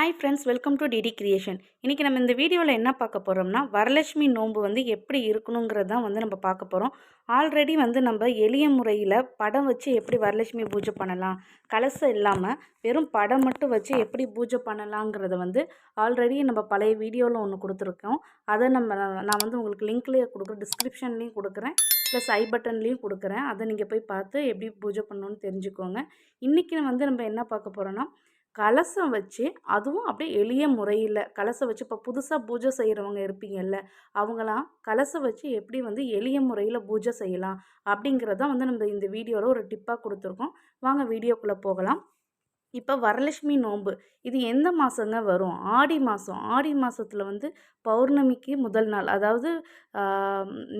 Hi friends, welcome to DD creation. இன்றைக்கி நம்ம இந்த வீடியோவில் என்ன பார்க்க போகிறோம்னா, வரலட்சுமி நோன்பு வந்து எப்படி இருக்கணுங்கிறது தான் வந்து நம்ம பார்க்க போகிறோம். ஆல்ரெடி வந்து நம்ம எளிய முறையில் படம் வச்சு எப்படி வரலட்சுமி பூஜை பண்ணலாம், கலசம் இல்லாமல் வெறும் படம் மட்டும் வச்சு எப்படி பூஜை பண்ணலாங்கிறத வந்து ஆல்ரெடி நம்ம பழைய வீடியோவில் ஒன்று கொடுத்துருக்கோம். அதை நான் வந்து உங்களுக்கு லிங்க்லேயே கொடுக்குறேன், டிஸ்கிரிப்ஷன்லேயும் கொடுக்குறேன், ப்ளஸ் ஐ பட்டன்லேயும் கொடுக்குறேன். அதை நீங்கள் போய் பார்த்து எப்படி பூஜை பண்ணணுன்னு தெரிஞ்சுக்கோங்க. இன்றைக்கி வந்து நம்ம என்ன பார்க்க போகிறோன்னா, கலசம் வச்சு, அதுவும் அப்படியே எளிய முறையில் கலசம் வச்சு இப்போ புதுசாக பூஜை செய்கிறவங்க இருப்பீங்கள்ல, அவங்களாம் கலசம் வச்சு எப்படி வந்து எளிய முறையில் பூஜை செய்யலாம் அப்படிங்கிறத வந்து நம்ம இந்த வீடியோவில் ஒரு டிப்பாக கொடுத்துருக்கோம். வாங்க வீடியோக்குள்ளே போகலாம். இப்போ வரலட்சுமி நோன்பு இது எந்த மாதங்க வரும்? ஆடி மாதம். ஆடி மாதத்தில் வந்து பௌர்ணமிக்கு முதல் நாள், அதாவது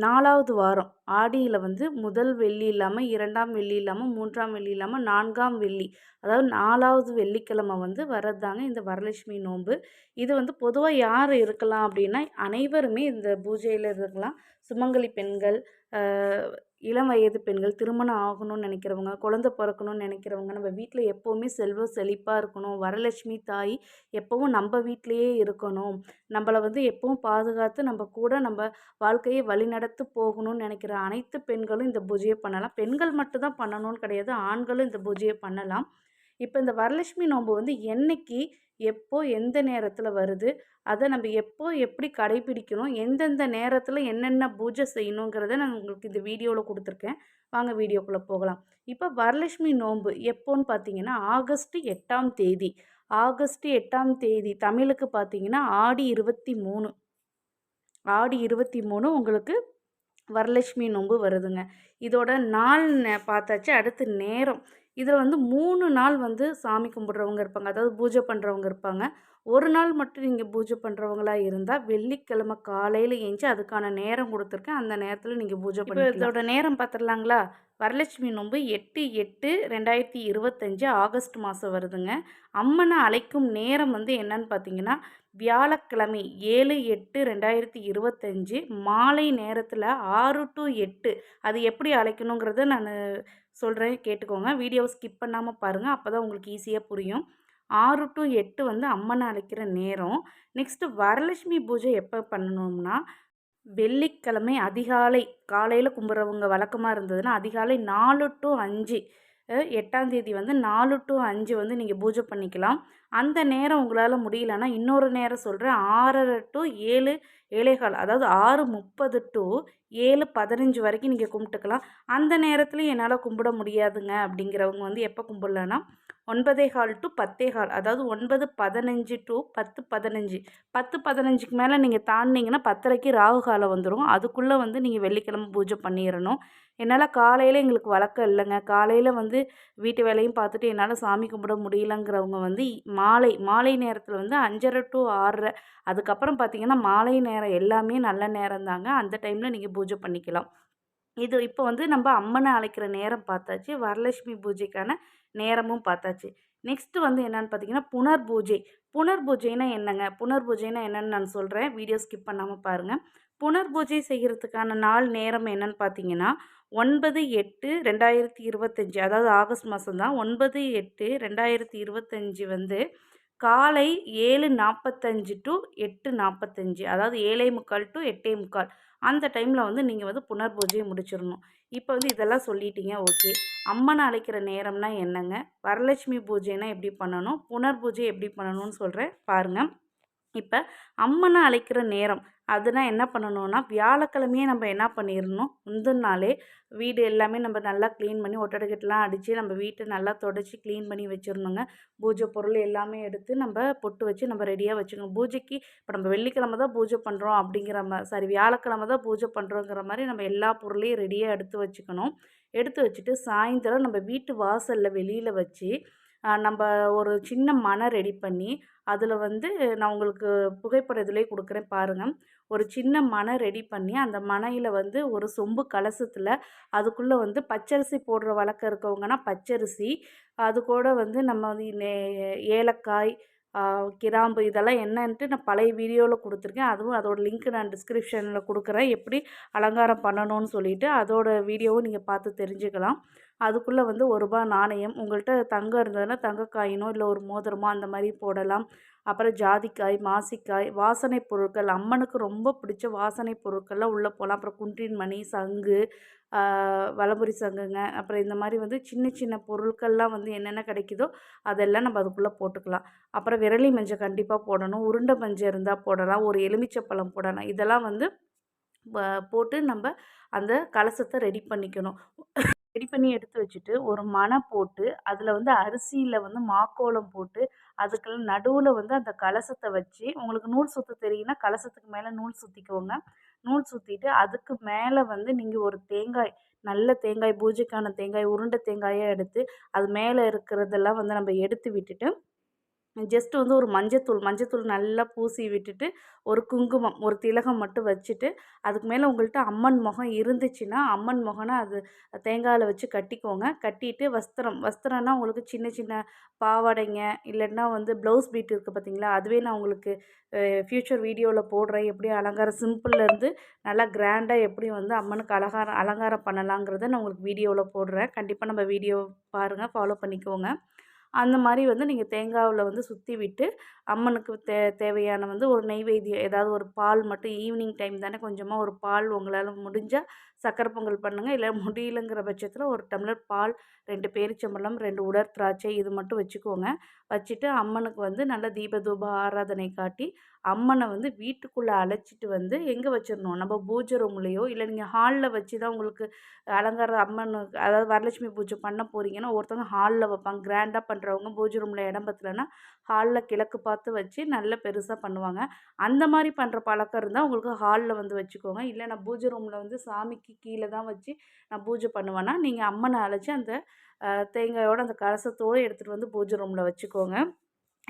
4வது வாரம். ஆடியில் வந்து முதல் வெள்ளி இல்லாமல், 2ஆம் வெள்ளி இல்லாமல், 3ஆம் வெள்ளி இல்லாமல், 4ஆம் வெள்ளி, அதாவது 4வது வெள்ளிக்கிழமை வந்து வர்றதாங்க இந்த வரலட்சுமி நோன்பு. இது வந்து பொதுவாக யார் இருக்கலாம் அப்படின்னா, அனைவருமே இந்த பூஜையில் இருக்கலாம். சுமங்கலி பெண்கள், இளம் வயது பெண்கள், திருமணம் ஆகணும்னு நினைக்கிறவங்க, குழந்தை பிறக்கணும்னு நினைக்கிறவங்க, நம்ம வீட்டில் எப்போவுமே செல்வம் செழிப்பாக இருக்கணும், வரலட்சுமி தாய் எப்போவும் நம்ம வீட்டிலையே இருக்கணும், நம்மளை வந்து எப்பவும் பாதுகாத்து நம்ம கூட நம்ம வாழ்க்கையை வழிநடத்து போகணும்னு நினைக்கிற அனைத்து பெண்களும் இந்த பூஜையை பண்ணலாம். பெண்கள் மட்டும்தான் பண்ணணும்னு கிடையாது, ஆண்களும் இந்த பூஜையை பண்ணலாம். இப்போ இந்த வரலட்சுமி நோன்பு வந்து என்னைக்கு, எப்போ, எந்த நேரத்தில் வருது, அதை நம்ம எப்போ எப்படி கடைபிடிக்கணும், எந்தெந்த நேரத்தில் என்னென்ன பூஜை செய்யணுங்கிறத நான் உங்களுக்கு இந்த வீடியோவில் கொடுத்துருக்கேன். வாங்க வீடியோக்குள்ளே போகலாம். இப்போ வரலட்சுமி நோன்பு எப்போன்னு பார்த்தீங்கன்னா, ஆகஸ்ட் 8ஆம் தேதி. ஆகஸ்ட் 8ஆம் தேதி தமிழுக்கு பார்த்தீங்கன்னா ஆடி 23. ஆடி 23 உங்களுக்கு வரலட்சுமி நோன்பு வருதுங்க. இதோட நாள் பார்த்தாச்சு. அடுத்து நேரம். இதில் வந்து 3 நாள் வந்து சாமி கும்பிட்றவங்க இருப்பாங்க, அதாவது பூஜை பண்ணுறவங்க இருப்பாங்க. ஒரு நாள் மட்டும் நீங்கள் பூஜை பண்ணுறவங்களா இருந்தால் வெள்ளிக்கிழமை காலையில் ஏஞ்சி அதுக்கான நேரம் கொடுத்துருக்கேன். அந்த நேரத்தில் நீங்கள் பூஜை பண்ணிக்கலாம். இதோட நேரம் பார்த்துடலாங்களா? வரலட்சுமி நோன்பு 8/8/2025 ஆகஸ்ட் மாதம் வருதுங்க. அம்மனை அழைக்கும் நேரம் வந்து என்னன்னு பார்த்தீங்கன்னா, வியாழக்கிழமை 7/8/2025 மாலை நேரத்தில் 6 to 8. அது எப்படி அழைக்கணுங்கிறத நான் சொல்கிறேன், கேட்டுக்கோங்க. வீடியோவை ஸ்கிப் பண்ணாமல் பாருங்கள், அப்போ தான் உங்களுக்கு ஈஸியாக புரியும். 6 to 8 வந்து அம்மனை அழைக்கிற நேரம். நெக்ஸ்ட்டு வரலட்சுமி பூஜை எப்போ பண்ணணும்னா, வெள்ளிக்கிழமை அதிகாலை, காலையில் கும்பிட்றவங்க வழக்கமாக இருந்ததுன்னா அதிகாலை 4 to 5, 8ஆம் தேதி வந்து 4 to 5 வந்து நீங்கள் பூஜை பண்ணிக்கலாம். அந்த நேரம் உங்களால் முடியலன்னா இன்னொரு நேரம் சொல்கிறேன், 6:30 to 7, 7:15, அதாவது 6:30 to 7:15 வரைக்கும் நீங்கள் கும்பிட்டுக்கலாம். அந்த நேரத்துலையும் என்னால் கும்பிட முடியாதுங்க அப்படிங்கிறவங்க வந்து எப்போ கும்பிட்லான்னா 9:15 to 10:15, அதாவது 9:15 to 10:15. 10:15க்கு மேலே நீங்கள் தாண்டினீங்கன்னா 10:30க்கு ராகு காலம் வந்துடும். அதுக்குள்ளே வந்து நீங்கள் வெள்ளிக்கிழமை பூஜை பண்ணிடணும். என்னால் காலையில் எங்களுக்கு வழக்கம் இல்லைங்க, காலையில் வந்து வீட்டு வேலையும் பார்த்துட்டு என்னால் சாமி கும்பிட முடியலங்கிறவங்க வந்து மாலை நேரத்தில் வந்து 5:30 to 6:30, அதுக்கப்புறம் பார்த்திங்கன்னா மாலை நேரம் எல்லாமே நல்ல நேரம் தாங்க. அந்த டைமில் நீங்கள் பூஜை பண்ணிக்கலாம். இது இப்போ வந்து நம்ம அம்மனை அழைக்கிற நேரம் பார்த்தாச்சு, வரலட்சுமி பூஜைக்கான நேரமும் பார்த்தாச்சு. நெக்ஸ்ட்டு வந்து என்னென்னு பார்த்தீங்கன்னா புனர்பூஜை. புனர்பூஜைனா என்னங்க? புனர்பூஜைனா என்னென்னு நான் சொல்கிறேன், வீடியோ ஸ்கிப் பண்ணாமல் பாருங்கள். புனர்பூஜை செய்கிறதுக்கான நாள் நேரம் என்னென்னு பார்த்தீங்கன்னா 9/8/2025, அதாவது ஆகஸ்ட் மாதம் தான். 9/8/2025 வந்து காலை 7:45 to 8:45, அதாவது 7:45 to 8:45 அந்த டைமில் வந்து நீங்கள் வந்து புனர்பூஜையை முடிச்சிடணும். இப்போ வந்து இதெல்லாம் சொல்லிட்டீங்க, ஓகே. அம்மனை அழைக்கிற நேரம்னா என்னங்க, வரலட்சுமி பூஜைனா எப்படி பண்ணணும், புனர்பூஜை எப்படி பண்ணணும்னு சொல்கிறேன் பாருங்கள். இப்போ அம்மனை அழைக்கிற நேரம் அதுனா என்ன பண்ணணும்னா, வியாழக்கிழமையே நம்ம என்ன பண்ணிடணும், முந்தின நாளே வீடு எல்லாமே நம்ம நல்லா க்ளீன் பண்ணி ஒட்டடைக்கட்டெலாம் அடித்து நம்ம வீட்டை நல்லா தொடச்சி க்ளீன் பண்ணி வச்சிடணுங்க. பூஜை பொருள் எல்லாமே எடுத்து நம்ம பொட்டு வச்சு நம்ம ரெடியாக வச்சுக்கணும். பூஜைக்கு இப்போ நம்ம வெள்ளிக்கிழமை தான் பூஜை பண்ணுறோம் அப்படிங்கிற வியாழக்கிழமை தான் பூஜை பண்ணுறோங்கிற மாதிரி நம்ம எல்லா பொருளையும் ரெடியாக எடுத்து வச்சுக்கணும். எடுத்து வச்சுட்டு சாயந்தரம் நம்ம வீட்டு வாசலில் வெளியில் வச்சு நம்ம ஒரு சின்ன மனை ரெடி பண்ணி அதில் வந்து நான் உங்களுக்கு புகைப்படம் இதிலே கொடுக்குறேன் பாருங்கள். ஒரு சின்ன மனை ரெடி பண்ணி அந்த மனையில் வந்து ஒரு சொம்பு கலசத்தில் அதுக்குள்ளே வந்து பச்சரிசி போடுற வழக்கம் இருக்கவங்கன்னா பச்சரிசி, அது கூட வந்து நம்ம வந்து ஏலக்காய், கிராம்பு இதெல்லாம் என்னன்ட்டு நான் பழைய வீடியோவில் கொடுத்துருக்கேன். அதுவும் அதோட லிங்க் நான் டிஸ்கிரிப்ஷனில் கொடுக்குறேன், எப்படி அலங்காரம் பண்ணணும்னு சொல்லிவிட்டு அதோட வீடியோவும் நீங்கள் பார்த்து தெரிஞ்சுக்கலாம். அதுக்குள்ளே வந்து ரூ. 1 நாணயம், உங்கள்கிட்ட தங்கம் இருந்ததுன்னா தங்க காயினோ இல்லை ஒரு மோதிரமோ அந்த மாதிரி போடலாம். அப்புறம் ஜாதிக்காய், மாசிக்காய், வாசனை பொருட்கள், அம்மனுக்கு ரொம்ப பிடிச்ச வாசனை பொருட்கள்லாம் உள்ளே போகலாம். அப்புறம் குன்றின் மணி, சங்கு, வலம்புரி சங்குங்க, அப்புறம் இந்த மாதிரி வந்து சின்ன சின்ன பொருட்கள்லாம் வந்து என்னென்ன கிடைக்குதோ அதெல்லாம் நம்ம அதுக்குள்ளே போட்டுக்கலாம். அப்புறம் விரலி மஞ்சள் கண்டிப்பாக போடணும். உருண்டை மஞ்சள் இருந்தால் போடலாம். ஒரு எலுமிச்சப்பழம் போடலாம். இதெல்லாம் வந்து போட்டு நம்ம அந்த கலசத்தை ரெடி பண்ணிக்கணும். ரெடி பண்ணி எடுத்து வச்சுட்டு ஒரு மணை போட்டு அதில் வந்து அரிசியில் வந்து மாக்கோலம் போட்டு அதுக்கெல்லாம் நடுவில் வந்து அந்த கலசத்தை வச்சு, உங்களுக்கு நூல் சுற்ற தெரியும்னா கலசத்துக்கு மேலே நூல் சுற்றிக்கோங்க. நூல் சுற்றிட்டு அதுக்கு மேலே வந்து நீங்கள் ஒரு தேங்காய், நல்ல தேங்காய், பூஜைக்கான தேங்காய், உருண்டை தேங்காயாக எடுத்து அது மேலே இருக்கிறதெல்லாம் வந்து நம்ம எடுத்து விட்டுட்டு ஜஸ்ட் வந்து ஒரு மஞ்சத்தூள் நல்லா பூசி விட்டுட்டு, ஒரு குங்குமம், ஒரு திலகம் மட்டும் வச்சுட்டு, அதுக்கு மேலே உங்கள்கிட்ட அம்மன் முகம் இருந்துச்சுன்னா, அம்மன் முகம்னா அது தேங்காயில் வச்சு கட்டிக்கோங்க. கட்டிட்டு வஸ்திரம்னா உங்களுக்கு சின்ன சின்ன பாவாடைங்க, இல்லைன்னா வந்து ப்ளவுஸ் பீட் இருக்குது பார்த்தீங்களா, அதுவே நான் உங்களுக்கு ஃப்யூச்சர் வீடியோவில் போடுறேன். எப்படி அலங்காரம் சிம்பிள்லேருந்து நல்லா கிராண்டாக எப்படி வந்து அம்மனுக்கு அலங்காரம் பண்ணலாங்கிறத நான் உங்களுக்கு வீடியோவில் போடுறேன். கண்டிப்பாக நம்ம வீடியோ பாருங்கள், ஃபாலோ பண்ணிக்கோங்க. அந்த மாதிரி வந்து நீங்கள் தேங்காவில் வந்து சுற்றி விட்டு அம்மனுக்கு தேவையான வந்து ஒரு நெய்வேத்தியம், ஏதாவது ஒரு பால் மட்டும் ஈவினிங் டைம் தானே, கொஞ்சமாக ஒரு பால் உங்களால் முடிஞ்சால் சக்கரை பொங்கல் பண்ணுங்கள். இல்லை முடியலங்கிற பட்சத்தில் ஒரு டம்ளர் பால், 2 பேரிச்சம்பழம், 2 உலர் திராட்சை இது மட்டும் வச்சுக்கோங்க. வச்சுட்டு அம்மனுக்கு வந்து நல்ல தீப தூப ஆராதனை காட்டி அம்மனை வந்து வீட்டுக்குள்ளே அழைச்சிட்டு வந்து எங்கே வச்சிடணும், நம்ம பூஜை ரூம்லேயோ இல்லை நீங்கள் ஹாலில் வச்சு தான் உங்களுக்கு அலங்காரம் அம்மனுக்கு, அதாவது வரலட்சுமி பூஜை பண்ண போகிறீங்கன்னா ஒருத்தவங்க ஹாலில் வைப்பாங்க. கிராண்டாக பண்ணுறவங்க பூஜை ரூமில் இடம் பத்தலைன்னா ஹாலில் கிழக்கு பார்த்து வச்சு நல்ல பெருசாக பண்ணுவாங்க. அந்த மாதிரி பண்ணுற பழக்கம் இருந்தால் உங்களுக்கு ஹாலில் வந்து வச்சுக்கோங்க. இல்லை நான் பூஜை ரூமில் வந்து சாமிக்கு கீழே தான் வச்சு நான் பூஜை பண்ணுவேன்னா நீங்கள் அம்மனை அழைச்சி அந்த தேங்காயோட அந்த கலசத்தோடு எடுத்துகிட்டு வந்து பூஜை ரூமில் வச்சுக்கோங்க.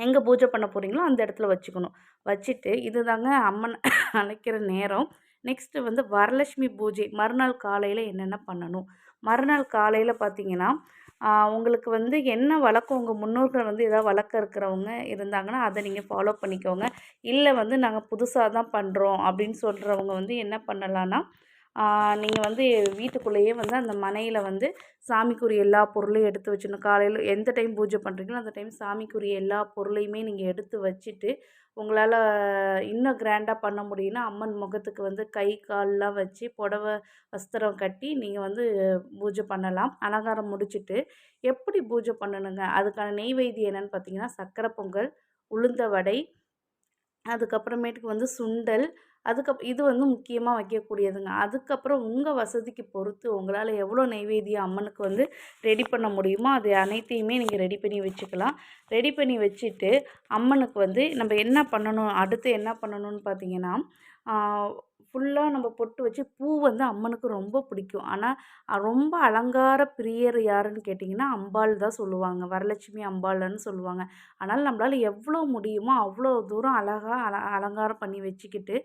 எங்கே பூஜை பண்ண போகிறீங்களோ அந்த இடத்துல வச்சுக்கணும். வச்சுட்டு இதுதாங்க அம்மன் அழைக்கிற நேரம். நெக்ஸ்ட்டு வந்து வரலட்சுமி பூஜை மறுநாள் காலையில் என்னென்ன பண்ணணும். மறுநாள் காலையில் பார்த்தீங்கன்னா, உங்களுக்கு வந்து என்ன வழக்கம், உங்கள் முன்னோர்கள் வந்து ஏதாவது வழக்கம் இருக்கிறவங்க இருந்தாங்கன்னா அதை நீங்கள் ஃபாலோ பண்ணிக்கோங்க. இல்லை வந்து நாங்கள் புதுசாக தான் பண்ணுறோம் அப்படின்னு சொல்கிறவங்க வந்து என்ன பண்ணலான்னா, நீங்கள் வந்து வீட்டுக்குள்ளேயே வந்து அந்த மனையில் வந்து சாமிக்குரிய எல்லா பொருளையும் எடுத்து வச்சிடணும். காலையில் எந்த டைம் பூஜை பண்ணுறீங்களோ அந்த டைம் சாமிக்குரிய எல்லா பொருளையுமே நீங்கள் எடுத்து வச்சுட்டு, உங்களால் இன்னும் கிராண்டாக பண்ண முடியும்னா அம்மன் முகத்துக்கு வந்து கை கால்லாம் வச்சு புடவை வஸ்திரம் கட்டி நீங்கள் வந்து பூஜை பண்ணலாம். அலங்காரம் முடிச்சுட்டு எப்படி பூஜை பண்ணணுங்க, அதுக்கான நெய்வேத்தியம் என்னென்னு பார்த்தீங்கன்னா, சக்கரை பொங்கல், உளுந்த வடை, அதுக்கப்புறமேட்டுக்கு வந்து சுண்டல், இது வந்து முக்கியமாக வைக்கக்கூடியதுங்க. அதுக்கப்புறம் உங்கள் வசதிக்கு பொறுத்து உங்களால் எவ்வளோ நெய்வேத்தியம் அம்மனுக்கு வந்து ரெடி பண்ண முடியுமோ அது அனைத்தையுமே நீங்கள் ரெடி பண்ணி வச்சுக்கலாம். ரெடி பண்ணி வச்சுட்டு அம்மனுக்கு வந்து நம்ம என்ன பண்ணணும், அடுத்து என்ன பண்ணணும்னு பார்த்தீங்கன்னா, ஃபுல்லாக நம்ம பொட்டு வச்சு பூ வந்து அம்மனுக்கு ரொம்ப பிடிக்கும். ஆனால் ரொம்ப அலங்கார பிரியர் யாருன்னு கேட்டிங்கன்னா அம்பாள் தான் சொல்லுவாங்க. வரலட்சுமி அம்பாள்ன்னு சொல்லுவாங்க. அதனால் நம்மளால் எவ்வளோ முடியுமோ அவ்வளோ தூரம் அழகாக அலங்காரம் பண்ணி வச்சுக்கிட்டு,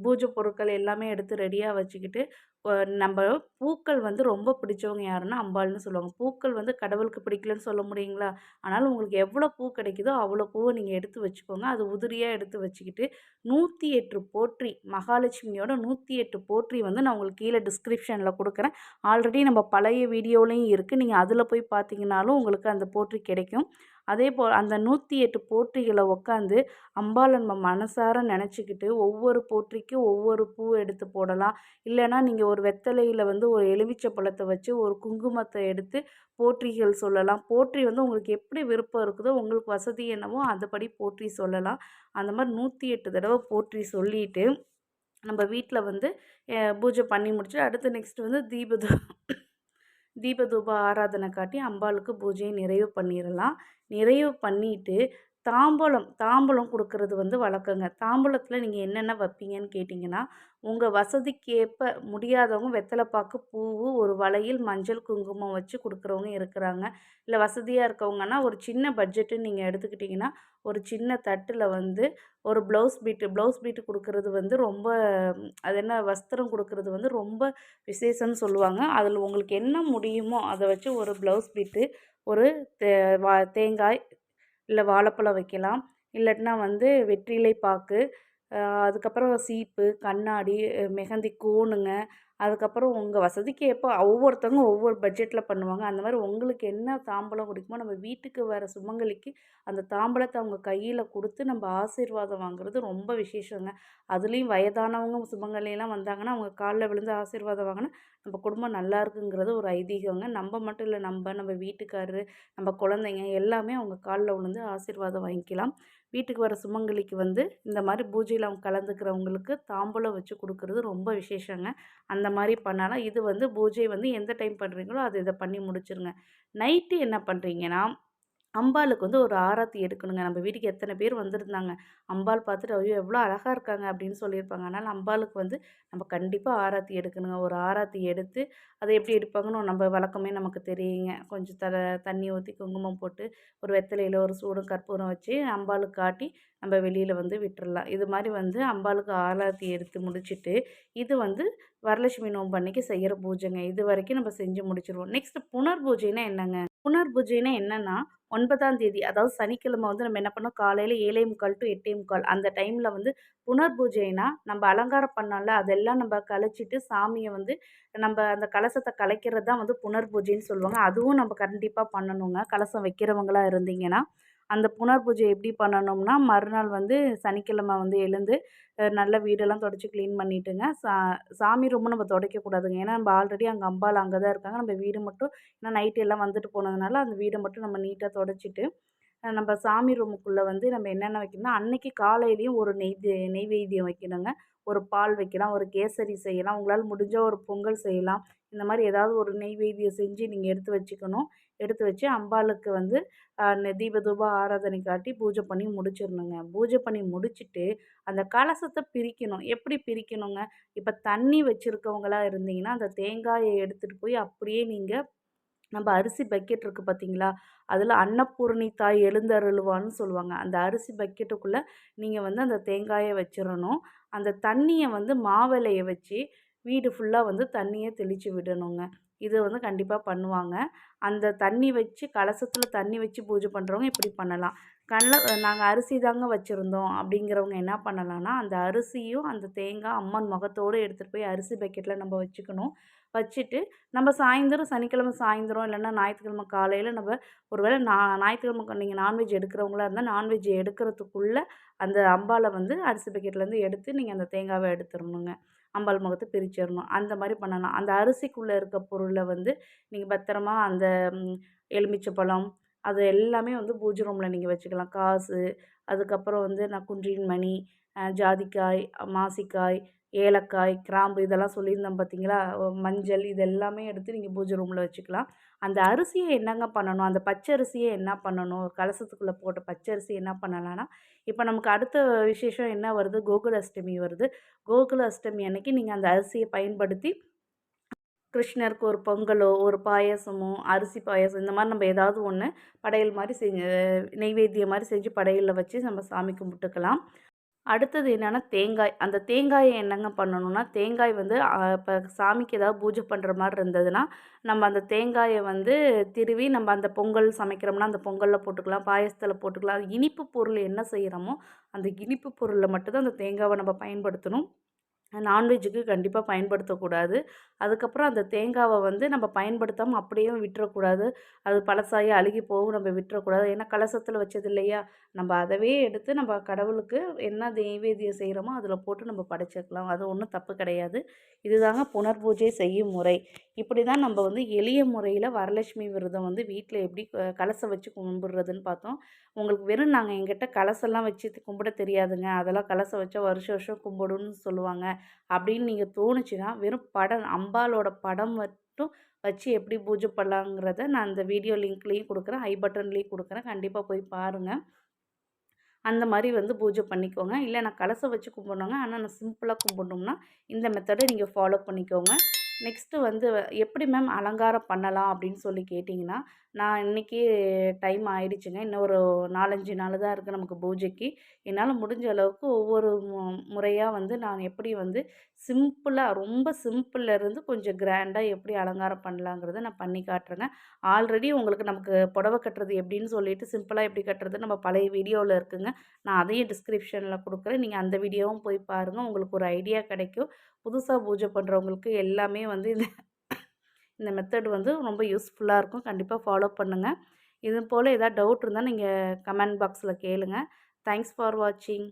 பூஜை பொருட்கள் எல்லாமே எடுத்து ரெடியாக வச்சுக்கிட்டு, நம்ம பூக்கள் வந்து ரொம்ப பிடிச்சவங்க யாருன்னா அம்பாள்னு சொல்லுவாங்க. பூக்கள் வந்து கடவுளுக்கு பிடிக்கலன்னு சொல்ல முடியுங்களா? அதனால் உங்களுக்கு எவ்வளோ பூ கிடைக்குதோ அவ்வளோ பூவை நீங்கள் எடுத்து வச்சுக்கோங்க. அது உதிரியாக எடுத்து வச்சுக்கிட்டு 108 போற்றி, மகாலட்சுமியோட 108 போற்றி வந்து நான் உங்களுக்கு கீழே டிஸ்கிரிப்ஷனில் கொடுக்குறேன். ஆல்ரெடி நம்ம பழைய வீடியோலையும் இருக்குது. நீங்கள் அதில் போய் பார்த்தீங்கனாலும் உங்களுக்கு அந்த போற்றி கிடைக்கும். அதேபோல் அந்த 108 போற்றிகளை உட்காந்து அம்பாளை நம்ம மனசார நினச்சிக்கிட்டு ஒவ்வொரு போற்றிக்கும் ஒவ்வொரு பூ எடுத்து போடலாம். இல்லைன்னா நீங்கள் ஒரு வெத்தலையில் வந்து ஒரு எலுமிச்சை பழத்தை வச்சு ஒரு குங்குமத்தை எடுத்து போற்றிகள் சொல்லலாம். போற்றி வந்து உங்களுக்கு எப்படி விருப்பம் இருக்குதோ, உங்களுக்கு வசதி என்னவோ அதுபடி போற்றி சொல்லலாம். அந்த மாதிரி 108 தடவை போற்றி சொல்லிட்டு நம்ம வீட்டில் வந்து பூஜை பண்ணி முடிச்சுட்டு அடுத்து நெக்ஸ்ட் வந்து தீபதூப ஆராதனை காட்டி அம்பாளுக்கு பூஜையை நிறைவு பண்ணிடலாம். நிறைவு பண்ணிவிட்டு தாம்பூலம் கொடுக்கறது வந்து வழக்கங்க. தாம்பூலத்தில் நீங்கள் என்னென்ன வைப்பீங்கன்னு கேட்டிங்கன்னா, உங்கள் வசதிக்கேற்ப முடியாதவங்க வெத்தலை பாக்கு, பூவு, ஒரு வளையல், மஞ்சள், குங்குமம் வச்சு கொடுக்குறவங்க இருக்கிறாங்க. இல்லை வசதியாக இருக்கவங்கன்னா ஒரு சின்ன பட்ஜெட்டுன்னு நீங்கள் எடுத்துக்கிட்டிங்கன்னா, ஒரு சின்ன தட்டில் வந்து ஒரு ப்ளவுஸ் பீட்டு கொடுக்கறது வந்து ரொம்ப, அது என்ன வஸ்திரம் கொடுக்கறது வந்து ரொம்ப விசேஷம்னு சொல்லுவாங்க. அதில் உங்களுக்கு என்ன முடியுமோ அதை வச்சு ஒரு ப்ளவுஸ் பீட்டு, ஒரு தேங்காய் இல்லை வாழைப்பழம் வைக்கலாம். இல்லாட்டினா வந்து வெற்றிலை பாக்கு, அதுக்கப்புறம் சீப்பு, கண்ணாடி, மெஹந்தி கோனுங்க. அதுக்கப்புறம் உங்க வசதிக்கு ஏற்ப ஒவ்வொருத்தவங்க ஒவ்வொரு பட்ஜெட்ல பண்ணுவாங்க. அந்த மாரி உங்களுக்கு என்ன தாம்பூலம் பிடிக்குமோ, நம்ம வீட்டுக்கு வர சுமங்கலிக்கு அந்த தாம்பூலத்த அவங்க கையில குடுத்து நம்ம ஆசீர்வாதம் வாங்குறது ரொம்ப விசேஷங்க. அதுலேயும் வயதானவங்க சுமங்கலிலாம் வந்தாங்கன்னா, அவங்க கால்ல விழுந்து ஆசீர்வாதம் வாங்குனா, நம்ம குடும்பம் நல்லா இருக்குங்கிறது ஒரு ஐதீகங்க. நம்ம மட்டும் இல்ல, நம்ம வீட்டுக்காரரு, நம்ம குழந்தைங்க எல்லாமே அவங்க கால்ல விழுந்து ஆசீர்வாதம் வாங்கிக்கலாம். வீட்டுக்கு வர சுமங்கலிக்கு வந்து இந்த மாரி பூஜையில அவங்க கலந்துக்கிறவங்களுக்கு தாம்பூலம் வச்சு குடுக்குறது ரொம்ப விசேஷங்க. அந்த மாரி பண்ணலாம். இது வந்து பூஜை வந்து எந்த டைம் பண்றீங்களோ, அது இத பண்ணி முடிச்சுருங்க. நைட்டு என்ன பண்றீங்கன்னா, அம்பாளுக்கு வந்து ஒரு ஆராத்தி எடுக்கணுங்க. நம்ம வீட்டுக்கு எத்தன பேர் வந்திருந்தாங்க. அம்பாள் பார்த்துட்டு, "ஐயோ! எவ்வளோ அழகா இருக்காங்க" அப்படின்னு சொல்லியிருப்பாங்க. அதனால அம்பாளுக்கு வந்து நம்ம கண்டிப்பா ஆராத்தி எடுக்கணுங்க. ஒரு ஆராத்தி எடுத்து, அத எப்படி எடுப்பாங்கன்னு நம்ம வழக்கமே நமக்கு தெரியுங்க. கொஞ்சம் தண்ணி ஊத்தி, குங்குமம் போட்டு, ஒரு வெத்தலையில ஒரு சூடம் கற்பூரம் வச்சு அம்பாளுக்கு காட்டி, நம்ம வெளியில வந்து விட்டுறலாம். இது மாரி வந்து அம்பாளுக்கு ஆராத்தி எடுத்து முடிச்சுட்டு, இது வந்து வரலட்சுமி நோன்பு அன்னைக்கு செய்யற பூஜைங்க. இதுவரைக்கும் நம்ம செஞ்சு முடிச்சுருவோம். நெக்ஸ்ட் புனர் பூஜைன்னா என்னங்க? புனர் பூஜைன்னா என்னன்னா, 9ஆம் தேதி அதாவது சனிக்கிழமை வந்து நம்ம என்ன பண்ணோம், காலையில 7:45 டூ 8:45 அந்த டைம்ல வந்து புனர் பூஜைனா, நம்ம அலங்காரம் பண்ணோம்ல, அதெல்லாம் நம்ம கழிச்சிட்டு சாமிய வந்து அந்த கலசத்த கலைக்கிறது தான் வந்து புனர் பூஜைன்னு சொல்லுவாங்க. அதுவும் நம்ம கண்டிப்பா பண்ணணுங்க. கலசம் வைக்கிறவங்களா இருந்தீங்கன்னா. அந்த புனர் பூஜை எப்படி பண்ணணும்னா, மறுநாள் வந்து சனிக்கிழமை வந்து எழுந்து நல்லா வீடெல்லாம் தொடச்சு கிளீன் பண்ணிட்டுங்க, சாமி ரூமும் நம்ம துடைக்கக்கூடாதுங்க. ஏன்னா, நம்ம ஆல்ரெடி அங்க அம்பாள் அங்க தான் இருக்காங்க. நம்ம வீடு மட்டும் ஏன்னா நைட்டு எல்லாம் வந்துட்டு போனதுனால, அந்த வீட மட்டும் நம்ம நீட்டா தொடச்சிட்டு, நம்ம சாமி ரூமுக்குள்ள வந்து நம்ம என்னென்ன வைக்கணும்னா, அன்னைக்கு காலையிலயும் ஒரு நெய்வேத்தியம் வைக்கணுங்க. ஒரு பால் வைக்கலாம், ஒரு கேசரி செய்யலாம், உங்களால முடிஞ்ச ஒரு பொங்கல் செய்யலாம். இந்த மாரி ஏதாவது ஒரு நெய்வேத்தியம் செஞ்சு நீங்க எடுத்து வச்சுக்கணும். எடுத்து வச்சு அம்பாளுக்கு வந்து தீப தூப ஆராதனை காட்டி பூஜை பண்ணி முடிச்சிரணுங்க. பூஜை பண்ணி முடிச்சுட்டு, அந்த கலசத்த பிரிக்கணும். எப்படி பிரிக்கணுங்க? இப்ப தண்ணி வச்சிருக்கவங்களா இருந்தீங்கன்னா, அந்த தேங்காய எடுத்துட்டு போய் அப்படியே நீங்க நம்ம அரிசி பக்கெட் இருக்கு பார்த்தீங்களா? அதில அன்னபூரணி தாய் எழுந்தருளுவான்னு சொல்லுவாங்க. அந்த அரிசி பக்கெட்டுக்குள்ள நீங்க வந்து அந்த தேங்காய வச்சிரணும். அந்த தண்ணிய வந்து மாவிளைய வச்சு வீடு ஃபுல்லா வந்து தண்ணிய தெளிச்சு விடணுங்க. இது வந்து கண்டிப்பா பண்ணுவாங்க. அந்த தண்ணி வச்சு கலசத்தில தண்ணி வச்சு பூஜை பண்றவங்க இப்படி பண்ணலாம். நாங்க அரிசி தாங்க வச்சிருந்தோம் அப்படிங்கிறவங்க என்ன பண்ணலாம்னா, அந்த அரிசியும் அந்த தேங்காய் அம்மன் முகத்தோடு எடுத்துட்டு போய் அரிசி பக்கெட்ல நம்ம வச்சுக்கணும். வச்சுட்டு நம்ம சாயந்தரம் சனிக்கிழமை சாயந்தரம் இல்லைன்னா ஞாயிற்றுக்கிழமை காலையில் நம்ம ஒரு வேளை ஞாயிற்றுக்கிழமை நீங்கள் நான்வெஜ் எடுக்கிறவங்களா இருந்தால் நான்வெஜ் எடுக்கிறதுக்குள்ளே அந்த அம்பாலை வந்து அரிசி பக்கெட்லேருந்து எடுத்து நீங்கள் அந்த தேங்காவை எடுத்துடணுங்க. அம்பாள் முகத்த பிரிச்சிரணும். அந்த மாரி பண்ணலாம். அந்த அரிசிக்குள்ள இருக்க பொருள வந்து நீங்க பத்திரமா அந்த எலுமிச்சப்பழம் அது எல்லாமே வந்து பூஜை ரூம்ல நீங்க வச்சுக்கலாம். காசு, அதுக்கப்புறம் வந்து நான் குன்றின் மணி, ஜாதிக்காய், மாசிக்காய், ஏலக்காய், கிராம்பு இதெல்லாம் சொல்லியிருந்தேன் பார்த்தீங்களா? மஞ்சள் இது எல்லாமே எடுத்து நீங்க பூஜை ரூம்ல வச்சுக்கலாம். அந்த அரிசிய என்னங்க பண்ணணும்? அந்த பச்சரிசிய என்ன பண்ணணும்? கலசத்துக்குள்ள போட்ட பச்சரிசி என்ன பண்ணலான்னா, இப்ப நமக்கு அடுத்த விசேஷம் என்ன வருது? கோகுல அஷ்டமி வருது. கோகுல அஷ்டமி அன்னைக்கு நீங்க அந்த அரிசிய பயன்படுத்தி கிருஷ்ணருக்கு ஒரு பொங்கலோ, ஒரு பாயாசமோ, அரிசி பாயாசம் இந்த மாரி நம்ம ஏதாவது ஒண்ணு படையல் மாரி நெய்வேத்தியம் மாரி செஞ்சு படையல்ல வச்சு நம்ம சாமி கும்பிட்டுக்கலாம். அடுத்தது என்னன்னா தேங்காய். அந்த தேங்காய என்னங்க பண்ணணும்னா, தேங்காய் வந்து இப்ப சாமிக்கு ஏதாவது பூஜை பண்ற மாரி இருந்ததுன்னா, நம்ம அந்த தேங்காய வந்து திருவி நம்ம அந்த பொங்கல் சமைக்கிறோம்னா, அந்த பொங்கல்ல போட்டுக்கலாம், பாயாசத்துல போட்டுக்கலாம். இனிப்பு பொருள் என்ன செய்றோமோ, அந்த இனிப்பு பொருள்ல மட்டும் தான் அந்த தேங்காவ நம்ம பயன்படுத்தணும். நான்வெஜ்ஜுக்கு கண்டிப்பா பயன்படுத்தக்கூடாது. அதுக்கப்புறம் அந்த தேங்காவ வந்து நம்ம பயன்படுத்தாம அப்படியே விட்டுறக்கூடாது. அது பழசாகி அழுகி போகும் நம்ம விட்டுறக்கூடாது. ஏன்னா கலசத்தில வச்சது இல்லையா? நம்ம அதவே எடுத்து நம்ம கடவுளுக்கு என்ன நெய்வேத்தியம் செய்கிறோமோ அதில போட்டு நம்ம படைச்சுக்கலாம். அது ஒண்ணும் தப்பு கிடையாது. இதுதாங்க புனர்பூஜை செய்யும் முறை. இப்படி தான் நம்ம வந்து எளிய முறையில வரலட்சுமி விரதம் வந்து வீட்ல எப்படி கலசம் வச்சு கும்பிடுறதுன்னு பார்த்தோம். உங்களுக்கு வெறும் நாங்க எங்கிட்ட கலசம்லாம் வச்சு கும்பிட தெரியாதுங்க. அதெல்லாம் கலசம் வச்சா வருஷம் வருஷம் கும்பிடுன்னு சொல்லுவாங்க. அப்படின்னு நீங்க தோணுச்சுன்னா, வெறும் படம் அம்பாளோட படம் மட்டும் வச்சு எப்படி பூஜை பண்ணலாங்கிறத நான் அந்த வீடியோ லிங்க்லேயும் குடுக்குறேன். ஐ பட்டன்லேயும் குடுக்குறேன். கண்டிப்பா போய் பாருங்க. அந்த மாரி வந்து பூஜை பண்ணிக்கோங்க. இல்ல நான் கலசம் வச்சு கும்பிடணுங்க. ஆனா நான் சிம்பிளா கும்பிடணும்னா, இந்த மெத்தட நீங்க ஃபாலோ பண்ணிக்கோங்க. நெக்ஸ்ட்டு வந்து எப்படி மேம் அலங்காரம் பண்ணலாம் அப்படின்னு சொல்லி கேட்டிங்கன்னா, நான் இன்னைக்கு டைம் ஆயிடுச்சுங்க. இன்னும் ஒரு 4, 5 நாள் தான் இருக்கு நமக்கு பூஜைக்கு. என்னால முடிஞ்ச அளவுக்கு ஒவ்வொரு முறையா வந்து நான் எப்படி வந்து சிம்பிளா ரொம்ப சிம்பிள்ல இருந்து கொஞ்சம் கிராண்டா எப்படி அலங்காரம் பண்ணலாங்கிறத நான் பண்ணி காட்டுறேங்க. ஆல்ரெடி உங்களுக்கு நமக்கு புடவ கட்டுறது எப்படின்னு சொல்லிட்டு சிம்பிளா எப்படி கட்டுறது நம்ம பழைய வீடியோல இருக்குங்க. நான் அதையும் டிஸ்கிரிப்ஷன்ல குடுக்குறேன். நீங்க அந்த வீடியோவும் போய் பாருங்க. உங்களுக்கு ஒரு ஐடியா கிடைக்கும். புதுசா பூஜை பண்றவங்களுக்கு எல்லாமே வந்து இந்த மெத்தட் வந்து ரொம்ப யூஸ்ஃபுல்லா இருக்கும். கண்டிப்பா ஃபாலோ பண்ணுங்க. இது போல ஏதாவது டவுட் இருந்தா நீங்க கமெண்ட் பாக்ஸ்ல கேளுங்க. தேங்க்ஸ் ஃபார் வாட்சிங்.